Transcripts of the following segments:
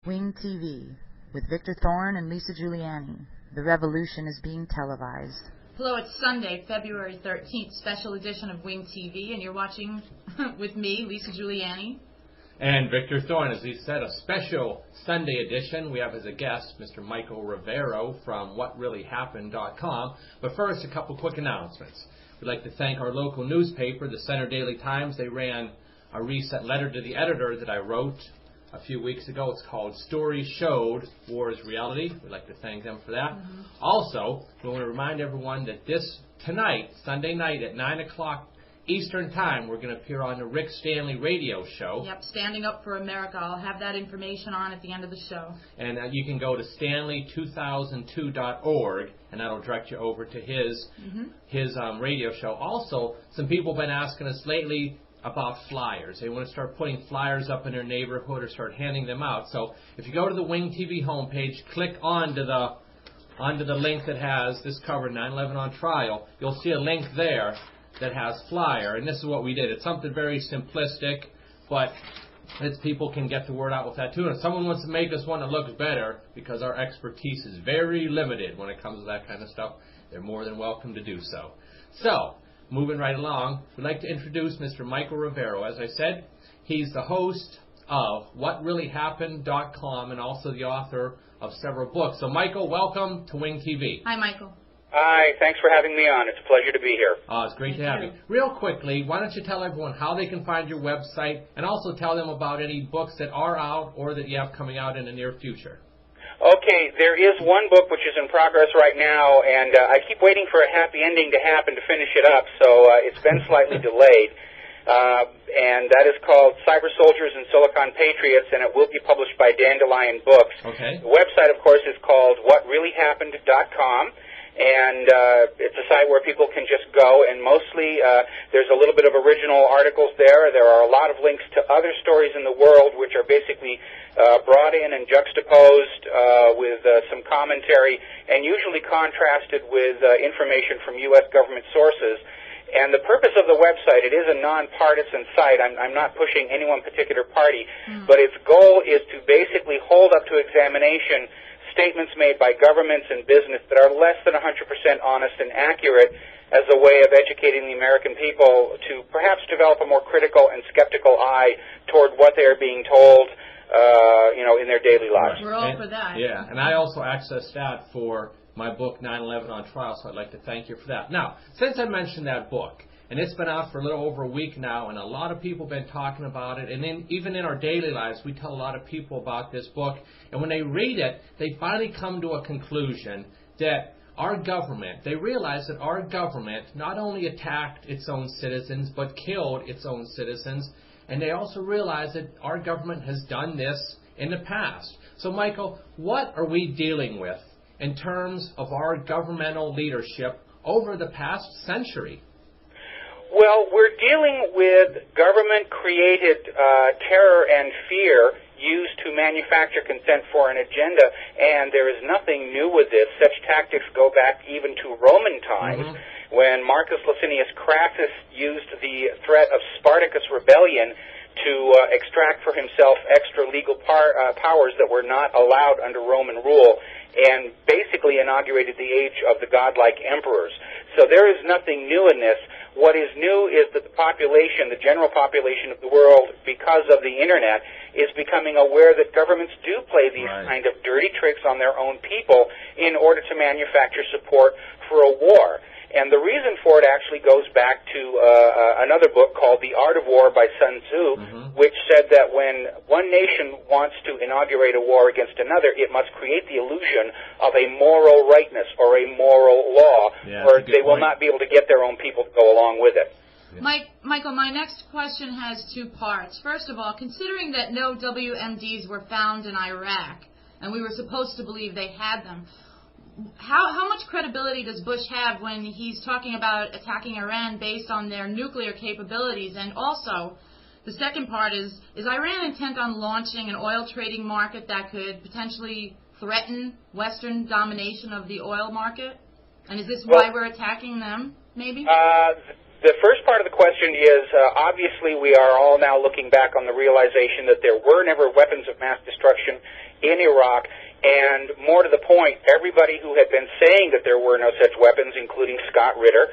Wing TV with Victor Thorn and Lisa Giuliani. The revolution is being televised. Hello, it's Sunday, February 13th, special edition of Wing TV, and you're watching with me, Lisa Giuliani. And Victor Thorn, as he said, a special Sunday edition. We have as a guest Mr. Michael Rivero from WhatReallyHappened.com. But first, a couple quick announcements. We'd like to thank our local newspaper, the Center Daily Times. They ran a recent letter to the editor that I wrote a few weeks ago. It's called Stories Showed, War is Reality. We'd like to thank them for that. Also, we want to remind everyone that tonight, Sunday night at 9 o'clock Eastern Time, we're going to appear on the Rick Stanley radio show. Yep, Standing Up for America. I'll have that information on at the end of the show. And you can go to stanley2002.org, and that'll direct you over to his radio show. Also, some people have been asking us lately about flyers. They want to start putting flyers up in their neighborhood or start handing them out. So if you go to the Wing TV homepage, click onto the link that has this cover, 9/11 on Trial, you'll see a link there that has flyer, and this is what we did. It's something very simplistic, but people can get the word out with that too. And if someone wants to make us one that looks better, because our expertise is very limited when it comes to that kind of stuff, they're more than welcome to do so. So, moving right along, we'd like to introduce Mr. Michael Rivero. As I said, he's the host of WhatReallyHappened.com and also the author of several books. So, Michael, welcome to Wing TV. Hi, Michael. Hi, thanks for having me on. It's a pleasure to be here. It's great to have you. Real quickly, why don't you tell everyone how they can find your website and also tell them about any books that are out or that you have coming out in the near future. Okay, there is one book which is in progress right now, and I keep waiting for a happy ending to happen to finish it up, so it's been slightly delayed. And that is called Cyber Soldiers and Silicon Patriots, and it will be published by Dandelion Books. Okay. The website, of course, is called WhatReallyHappened.com. And it's a site where people can just go, and mostly there's a little bit of original articles there. There are a lot of links to other stories in the world, which are basically brought in and juxtaposed with some commentary, and usually contrasted with information from U.S. government sources. And the purpose of the website, it is a nonpartisan site. I'm not pushing any one particular party, but its goal is to basically hold up to examination statements made by governments and business that are less than 100% honest and accurate as a way of educating the American people to perhaps develop a more critical and skeptical eye toward what they are being told, in their daily lives. We're all for that. Yeah, and I also accessed that for my book, 9/11 on Trial, so I'd like to thank you for that. Now, since I mentioned that book, and it's been out for a little over a week now, and a lot of people have been talking about it. And even in our daily lives, we tell a lot of people about this book. And when they read it, they finally come to a conclusion that our government, they realize that our government not only attacked its own citizens, but killed its own citizens. And they also realize that our government has done this in the past. So, Michael, what are we dealing with in terms of our governmental leadership over the past century? Well, we're dealing with government-created terror and fear used to manufacture consent for an agenda, and there is nothing new with this. Such tactics go back even to Roman times, when Marcus Licinius Crassus used the threat of Spartacus' rebellion to extract for himself extra legal powers that were not allowed under Roman rule, and basically inaugurated the age of the godlike emperors. So there is nothing new in this. What is new is that the population, the general population of the world, because of the Internet, is becoming aware that governments do play these kind of dirty tricks on their own people in order to manufacture support for a war. And the reason for it actually goes back to another book called The Art of War by Sun Tzu, which said that when one nation wants to inaugurate a war against another, it must create the illusion of a moral rightness or a moral law, or they will not be able to get their own people to go along with it. Michael, my next question has two parts. First of all, considering that no WMDs were found in Iraq, and we were supposed to believe they had them, how much credibility does Bush have when he's talking about attacking Iran based on their nuclear capabilities? And also, the second part is Iran intent on launching an oil trading market that could potentially threaten Western domination of the oil market? And is this why we're attacking them, maybe? The first part of the question is, obviously we are all now looking back on the realization that there were never weapons of mass destruction in Iraq. And more to the point, everybody who had been saying that there were no such weapons, including Scott Ritter,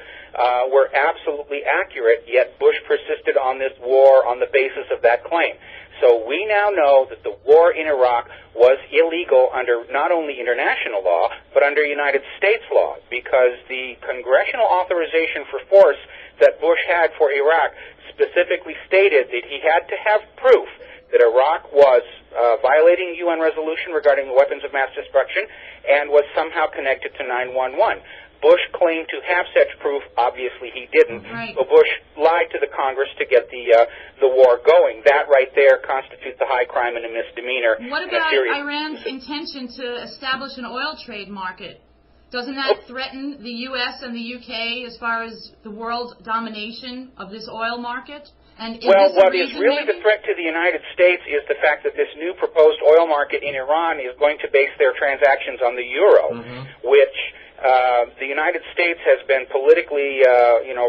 were absolutely accurate, yet Bush persisted on this war on the basis of that claim. So we now know that the war in Iraq was illegal under not only international law, but under United States law, because the congressional authorization for force that Bush had for Iraq specifically stated that he had to have proof that Iraq was violating a UN resolution regarding weapons of mass destruction and was somehow connected to 9/11. Bush claimed to have such proof. Obviously, he didn't. Right. So Bush lied to the Congress to get the war going. That right there constitutes a high crime and a misdemeanor. What about Iran's intention to establish an oil trade market? Doesn't that threaten the U.S. and the U.K. as far as the world domination of this oil market? And well, what is really the threat to the United States is the fact that this new proposed oil market in Iran is going to base their transactions on the euro, which the United States has been politically,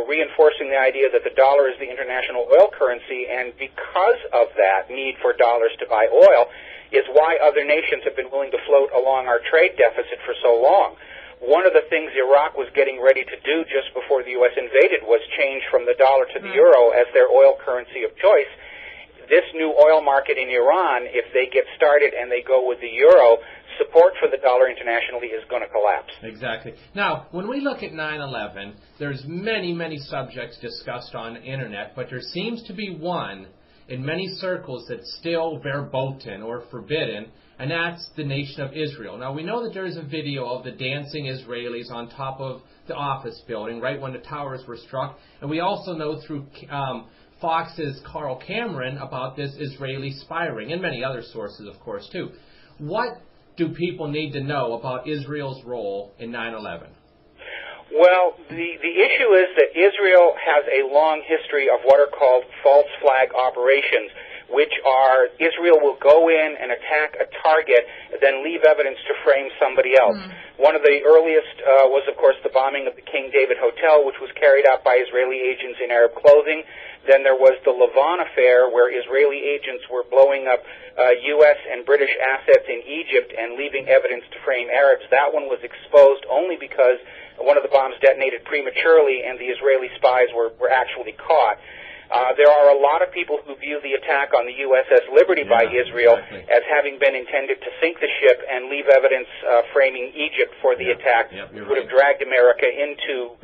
reinforcing the idea that the dollar is the international oil currency, and because of that need for dollars to buy oil is why other nations have been willing to float along our trade deficit for so long. One of the things Iraq was getting ready to do just before the U.S. invaded was change from the dollar to the euro as their oil currency of choice. This new oil market in Iran, if they get started and they go with the euro, support for the dollar internationally is going to collapse. Exactly. Now, when we look at 9/11, there's many, many subjects discussed on the Internet, but there seems to be one in many circles that's still verboten or forbidden, and that's the nation of Israel. Now, we know that there is a video of the dancing Israelis on top of the office building right when the towers were struck, and we also know through Fox's Carl Cameron about this Israeli spy ring, and many other sources, of course, too. What do people need to know about Israel's role in 9/11? Well, the issue is that Israel has a long history of what are called false flag operations, which are Israel will go in and attack a target, then leave evidence to frame somebody else. One of the earliest was, of course, the bombing of the King David Hotel, which was carried out by Israeli agents in Arab clothing. Then there was the Lavon affair, where Israeli agents were blowing up U.S. and British assets in Egypt and leaving evidence to frame Arabs. That one was exposed only because one of the bombs detonated prematurely and the Israeli spies were actually caught. There are a lot of people who view the attack on the USS Liberty by Israel as having been intended to sink the ship and leave evidence framing Egypt for the attack, which would have dragged America into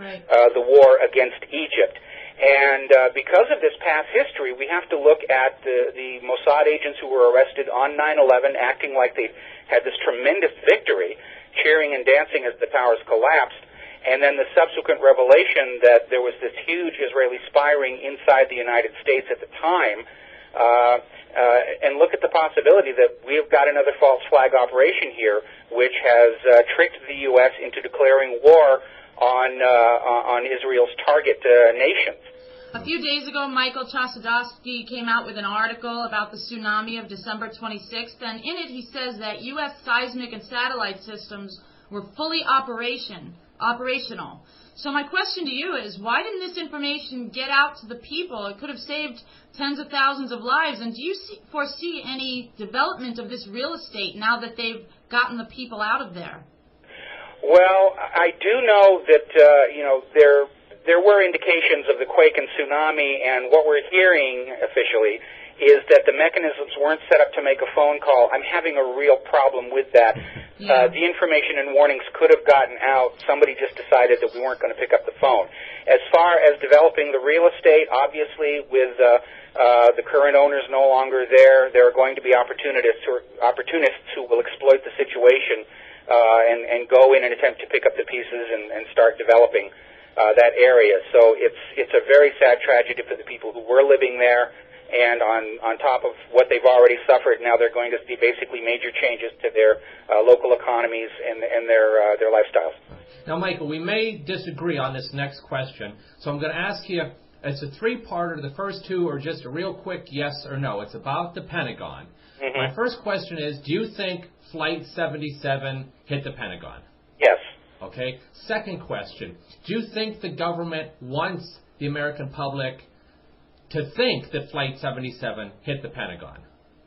the war against Egypt. And because of this past history, we have to look at the Mossad agents who were arrested on 9/11 acting like they had this tremendous victory, cheering and dancing as the towers collapsed. And then the subsequent revelation that there was this huge Israeli spy ring inside the United States at the time, and look at the possibility that we've got another false flag operation here, which has tricked the U.S. into declaring war on Israel's target nations. A few days ago, Michael Chossudovsky came out with an article about the tsunami of December 26th, and in it he says that U.S. seismic and satellite systems were fully operational. So my question to you is, why didn't this information get out to the people? It could have saved tens of thousands of lives. And do you foresee any development of this real estate now that they've gotten the people out of there? Well, I do know that, there were indications of the quake and tsunami, and what we're hearing officially is that the mechanisms weren't set up to make a phone call. I'm having a real problem with that. The information and warnings could have gotten out. Somebody just decided that we weren't going to pick up the phone. As far as developing the real estate, obviously with the current owners no longer there are going to be opportunists who will exploit the situation and go in and attempt to pick up the pieces and start developing that area. So it's a very sad tragedy for the people who were living there. And on top of what they've already suffered, now they're going to see basically major changes to their local economies and their lifestyles. Now, Michael, we may disagree on this next question, so I'm going to ask you, it's a three-parter. The first two are just a real quick yes or no. It's about the Pentagon. My first question is, do you think Flight 77 hit the Pentagon? Yes. Okay. Second question, do you think the government wants the American public to think that Flight 77 hit the Pentagon?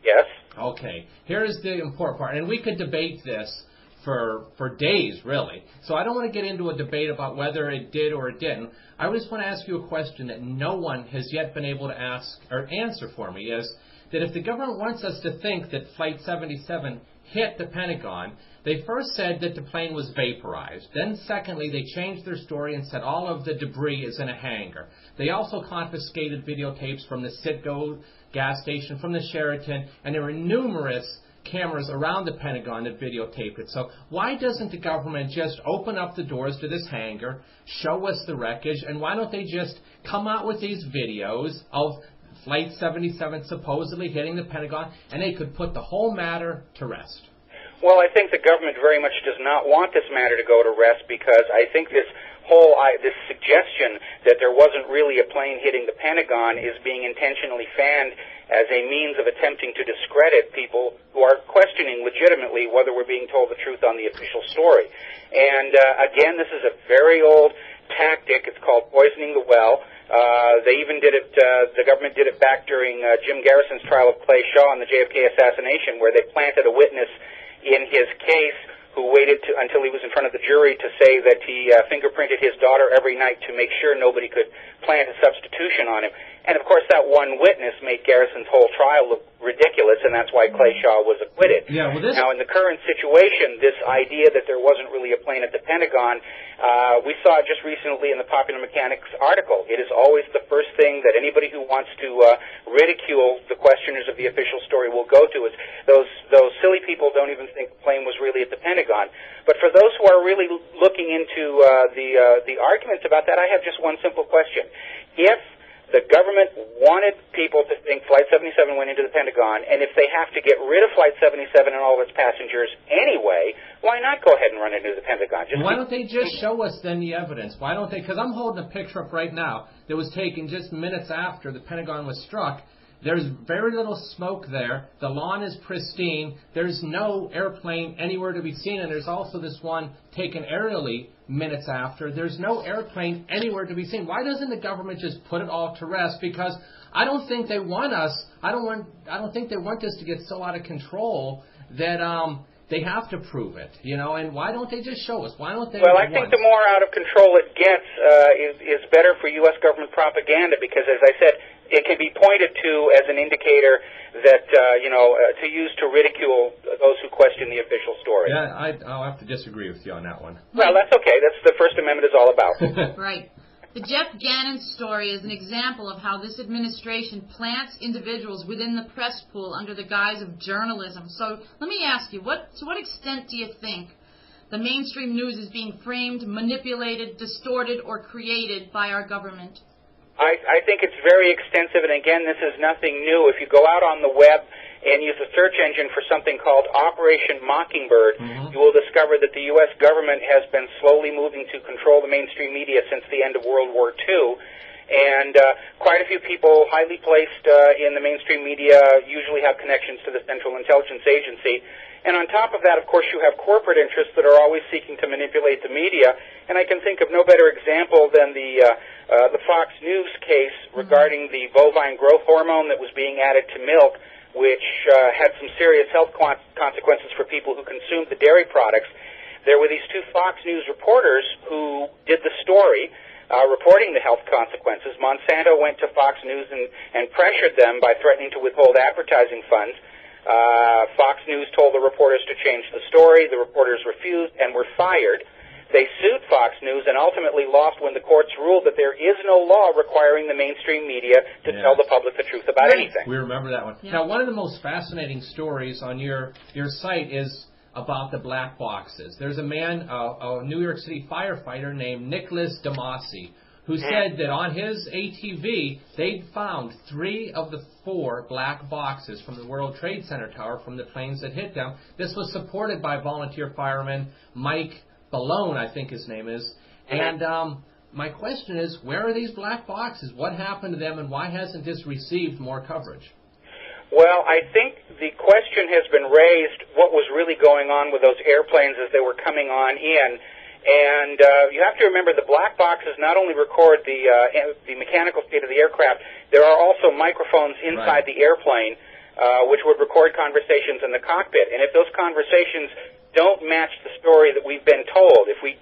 Yes. Okay, here's the important part, and we could debate this for days, really. So I don't want to get into a debate about whether it did or it didn't. I just want to ask you a question that no one has yet been able to ask or answer for me, is that if the government wants us to think that Flight 77 hit the Pentagon, they first said that the plane was vaporized. Then, secondly, they changed their story and said all of the debris is in a hangar. They also confiscated videotapes from the Citgo gas station, from the Sheraton, and there were numerous cameras around the Pentagon that videotaped it. So why doesn't the government just open up the doors to this hangar, show us the wreckage, and why don't they just come out with these videos of Flight 77 supposedly hitting the Pentagon, and they could put the whole matter to rest? Well, I think the government very much does not want this matter to go to rest, because I think this suggestion that there wasn't really a plane hitting the Pentagon is being intentionally fanned as a means of attempting to discredit people who are questioning legitimately whether we're being told the truth on the official story. And again, this is a very old tactic. It's called poisoning the well. They even did it, the government did it back during Jim Garrison's trial of Clay Shaw and the JFK assassination, where they planted a witness in his case who waited until he was in front of the jury to say that he fingerprinted his daughter every night to make sure nobody could plant a substitution on him. And, of course, that one witness made Garrison's whole trial look ridiculous, and that's why Clay Shaw was acquitted. Yeah, well, Now, in the current situation, this idea that there wasn't really a plane at the Pentagon, we saw it just recently in the Popular Mechanics article. It is always the first thing that anybody who wants to ridicule the questioners of the official story will go to, is those silly people don't even think the plane was really at the Pentagon. But for those who are really looking into the arguments about that, I have just one simple question. If the government wanted people to think Flight 77 went into the Pentagon, and if they have to get rid of Flight 77 and all of its passengers anyway, why not go ahead and run into the Pentagon? Why don't they just show us then the evidence? Why don't they? Because I'm holding a picture up right now that was taken just minutes after the Pentagon was struck. There's very little smoke there. The lawn is pristine. There's no airplane anywhere to be seen. And there's also this one taken aerially minutes after. There's no airplane anywhere to be seen. Why doesn't the government just put it all to rest? Because I don't think they want us. I don't think they want this to get so out of control that they have to prove it, you know. And why don't they just show us? Why don't they? Well, I think the more out of control it gets is better for U.S. government propaganda, because, as I said, it can be pointed to as an indicator that, to use to ridicule those who question the official story. Yeah, I'll have to disagree with you on that one. Well, that's okay. That's the First Amendment is all about. Right. The Jeff Gannon story is an example of how this administration plants individuals within the press pool under the guise of journalism. So let me ask you, to what extent do you think the mainstream news is being framed, manipulated, distorted, or created by our government? I think it's very extensive, and again, this is nothing new. If you go out on the web and use a search engine for something called Operation Mockingbird, you will discover that the U.S. government has been slowly moving to control the mainstream media since the end of World War II. And quite a few people highly placed in the mainstream media usually have connections to the Central Intelligence Agency. And on top of that, of course, you have corporate interests that are always seeking to manipulate the media. And I can think of no better example than the Fox News case regarding the bovine growth hormone that was being added to milk, which had some serious health consequences for people who consumed the dairy products. There were these two Fox News reporters who did the story reporting the health consequences. Monsanto went to Fox News and pressured them by threatening to withhold advertising funds. Fox News told the reporters to change the story. The reporters refused and were fired. They sued Fox News and ultimately lost when the courts ruled that there is no law requiring the mainstream media to tell the public the truth about anything. We remember that one. Yeah. Now, one of the most fascinating stories on your site is about the black boxes. There's a man, a New York City firefighter named Nicholas DeMasi, who said that on his ATV, they'd found 3 of the 4 black boxes from the World Trade Center tower from the planes that hit them. This was supported by volunteer fireman Mike Ballone, I think his name is. And my question is, where are these black boxes? What happened to them, and why hasn't this received more coverage? Well, I think the question has been raised, what was really going on with those airplanes as they were coming on in. And you have to remember the black boxes not only record the mechanical state of the aircraft, there are also microphones inside the airplane which would record conversations in the cockpit. And if those conversations don't match the story that we've been told, if we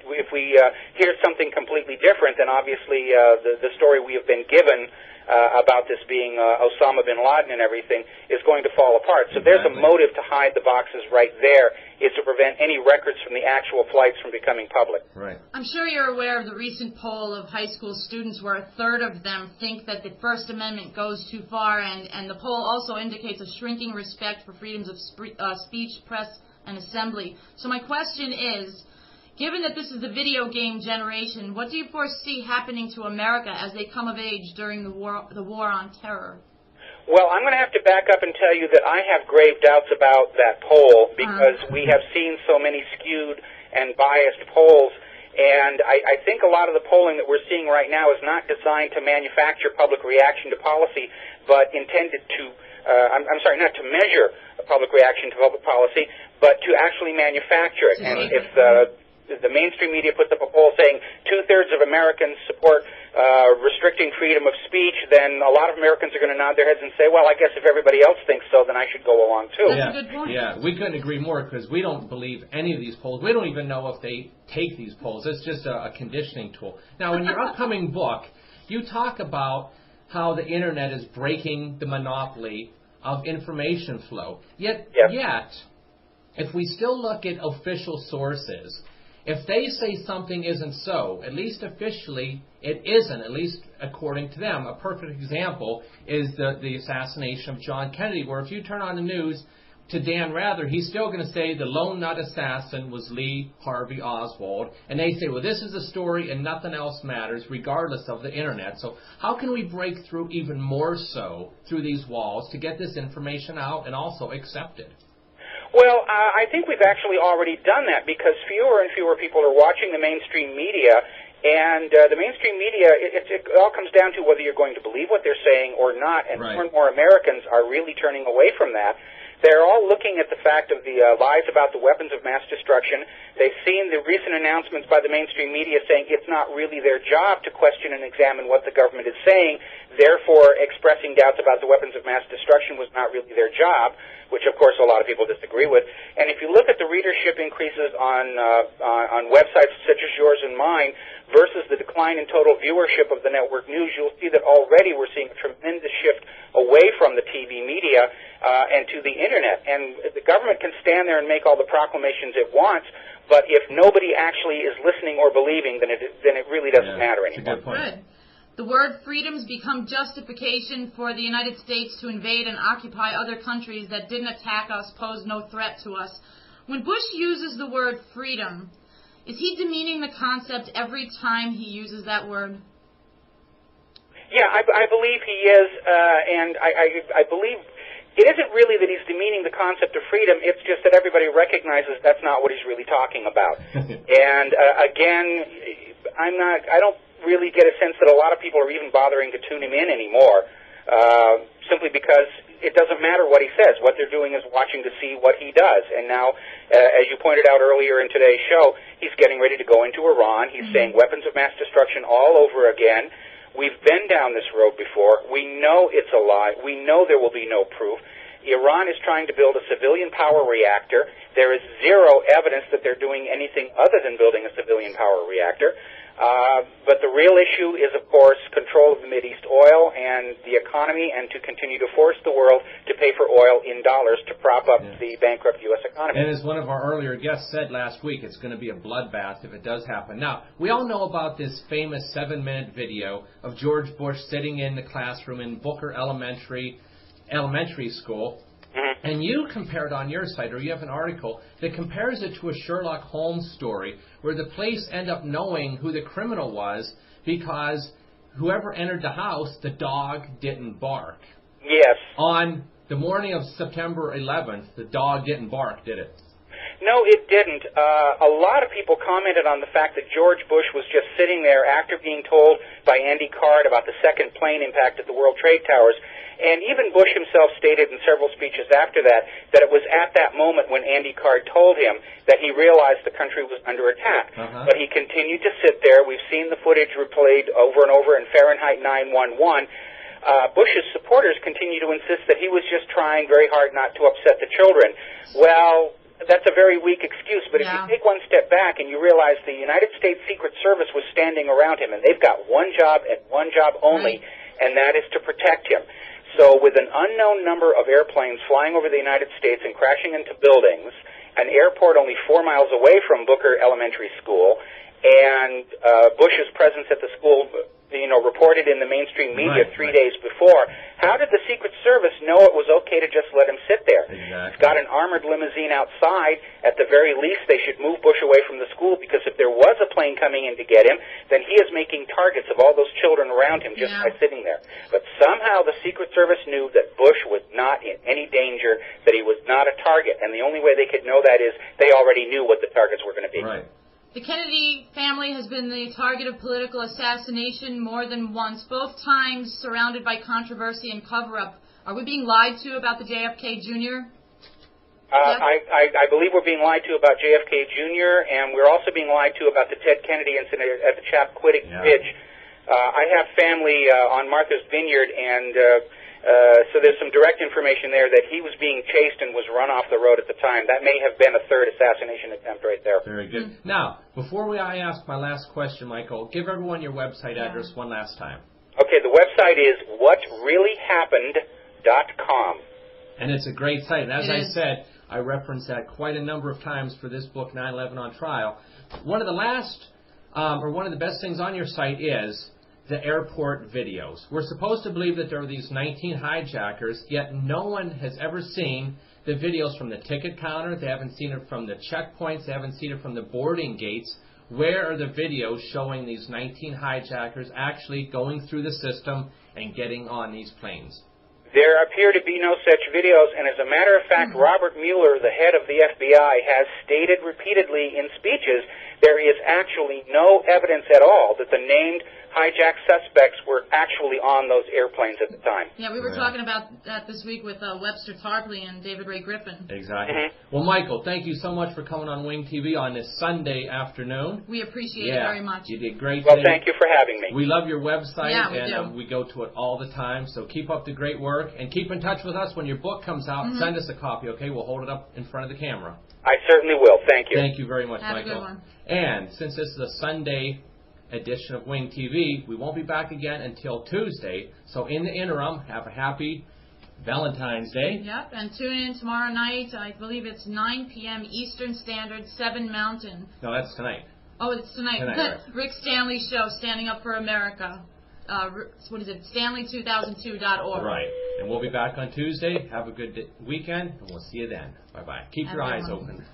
hear something completely different, then obviously the story we have been given about this being Osama bin Laden and everything is going to fall apart. So there's a motive to hide the boxes right there, is to prevent any records from the actual flights from becoming public. Right. I'm sure you're aware of the recent poll of high school students where a third of them think that the First Amendment goes too far, and the poll also indicates a shrinking respect for freedoms of speech, press, and assembly. So my question is, given that this is the video game generation, what do you foresee happening to America as they come of age during the war on terror? Well, I'm going to have to back up and tell you that I have grave doubts about that poll because we have seen so many skewed and biased polls, and I think a lot of the polling that we're seeing right now is not designed to manufacture public reaction to policy, but intended to, not to measure public reaction to public policy, but to actually manufacture it. And if the mainstream media puts up a poll saying 2/3 of Americans support restricting freedom of speech, then a lot of Americans are going to nod their heads and say, well, I guess if everybody else thinks so, then I should go along too. That's a good point. Yeah, we couldn't agree more because we don't believe any of these polls. We don't even know if they take these polls. It's just a conditioning tool. Now, in your upcoming book, you talk about how the Internet is breaking the monopoly of information flow. Yet, if we still look at official sources, if they say something isn't so, at least officially it isn't, at least according to them. A perfect example is the assassination of John Kennedy, where if you turn on the news to Dan Rather, he's still going to say the lone nut assassin was Lee Harvey Oswald. And they say, well, this is the story and nothing else matters, regardless of the Internet. So how can we break through even more so through these walls to get this information out and also accepted? Well, I think we've actually already done that because fewer and fewer people are watching the mainstream media, and the mainstream media, it all comes down to whether you're going to believe what they're saying or not, and more and more Americans are really turning away from that. They're all looking at the fact of the lies about the weapons of mass destruction. They've seen the recent announcements by the mainstream media saying it's not really their job to question and examine what the government is saying. Therefore, expressing doubts about the weapons of mass destruction was not really their job, which, of course, a lot of people disagree with. And if you look at the readership increases on websites such as yours and mine versus the decline in total viewership of the network news, you'll see that already we're seeing a tremendous shift away from the TV media and to the Internet. And the government can stand there and make all the proclamations it wants, but if nobody actually is listening or believing, then it really doesn't matter anymore. Good. The word freedoms become justification for the United States to invade and occupy other countries that didn't attack us, pose no threat to us. When Bush uses the word freedom, is he demeaning the concept every time he uses that word? Yeah, I believe he is, and I believe it isn't really that he's demeaning the concept of freedom, it's just that everybody recognizes that's not what he's really talking about. And again, I don't really get a sense that a lot of people are even bothering to tune him in anymore, simply because it doesn't matter what he says. What they're doing is watching to see what he does. And now, as you pointed out earlier in today's show, he's getting ready to go into Iran. He's saying weapons of mass destruction all over again. We've been down this road before. We know it's a lie. We know there will be no proof. Iran is trying to build a civilian power reactor. There is zero evidence that they're doing anything other than building a civilian power reactor. But the real issue is, of course, control of the Mideast oil and the economy, and to continue to force the world to pay for oil in dollars to prop up the bankrupt U.S. economy. And as one of our earlier guests said last week, it's going to be a bloodbath if it does happen. Now, we all know about this famous 7-minute video of George Bush sitting in the classroom in Booker Elementary School. And you compared on your site, or you have an article that compares it to a Sherlock Holmes story where the police end up knowing who the criminal was because whoever entered the house, the dog didn't bark. Yes. On the morning of September 11th, the dog didn't bark, did it? No, it didn't. A lot of people commented on the fact that George Bush was just sitting there after being told by Andy Card about the second plane impact at the World Trade Towers. And even Bush himself stated in several speeches after that it was at that moment when Andy Card told him that he realized the country was under attack. But he continued to sit there. We've seen the footage replayed over and over in Fahrenheit 9/11. Bush's supporters continue to insist that he was just trying very hard not to upset the children. Well, that's a very weak excuse, but if you take one step back and you realize the United States Secret Service was standing around him, and they've got one job and one job only, and that is to protect him. So with an unknown number of airplanes flying over the United States and crashing into buildings, an airport only 4 miles away from Booker Elementary School, and Bush's presence at the school, reported in the mainstream media 3 days before, how did the Secret Service know it was okay to just let him sit there? Exactly. He's got an armored limousine outside. At the very least, they should move Bush away from the school, because if there was a plane coming in to get him, then he is making targets of all those children around him just by sitting there. But somehow the Secret Service knew that Bush was not in any danger, that he was not a target, and the only way they could know that is they already knew what the targets were going to be. Right. The Kennedy family has been the target of political assassination more than once, both times surrounded by controversy and cover-up. Are we being lied to about the JFK Jr.? I believe we're being lied to about JFK Jr., and we're also being lied to about the Ted Kennedy incident at the Chappaquiddick Ridge. I have family on Martha's Vineyard, and so there's some direct information there that he was being chased and was run off the road at the time. That may have been a third assassination attempt right there. Very good. Now, before I ask my last question, Michael, give everyone your website address one last time. Okay, the website is whatreallyhappened.com. And it's a great site. And as I said, I referenced that quite a number of times for this book, 9/11 on Trial. One of the one of the best things on your site is the airport videos. We're supposed to believe that there are these 19 hijackers, yet no one has ever seen the videos from the ticket counter. They haven't seen it from the checkpoints. They haven't seen it from the boarding gates. Where are the videos showing these 19 hijackers actually going through the system and getting on these planes? There appear to be no such videos, and as a matter of fact, Robert Mueller, the head of the FBI, has stated repeatedly in speeches there is actually no evidence at all that the named hijacked suspects were actually on those airplanes at the time. Yeah, we were talking about that this week with Webster Tarpley and David Ray Griffin. Exactly. Well, Michael, thank you so much for coming on Wing TV on this Sunday afternoon. We appreciate it very much. You did great. Well, thank you for having me. We love your website, and we go to it all the time, so keep up the great work, and keep in touch with us when your book comes out. Send us a copy, okay? We'll hold it up in front of the camera. I certainly will. Thank you. Thank you very much, Have Michael. a good one. And since this is a Sunday edition of Wing TV, we won't be back again until Tuesday. So in the interim, have a happy Valentine's Day. Yep, and tune in tomorrow night. I believe it's 9 p.m. Eastern Standard, 7 Mountain. No, that's tonight. Oh, it's tonight. Right. Rick Stanley Show, Standing Up for America. What is it? Stanley2002.org. Right. And we'll be back on Tuesday. Have a good weekend, and we'll see you then. Bye-bye. Keep your eyes open.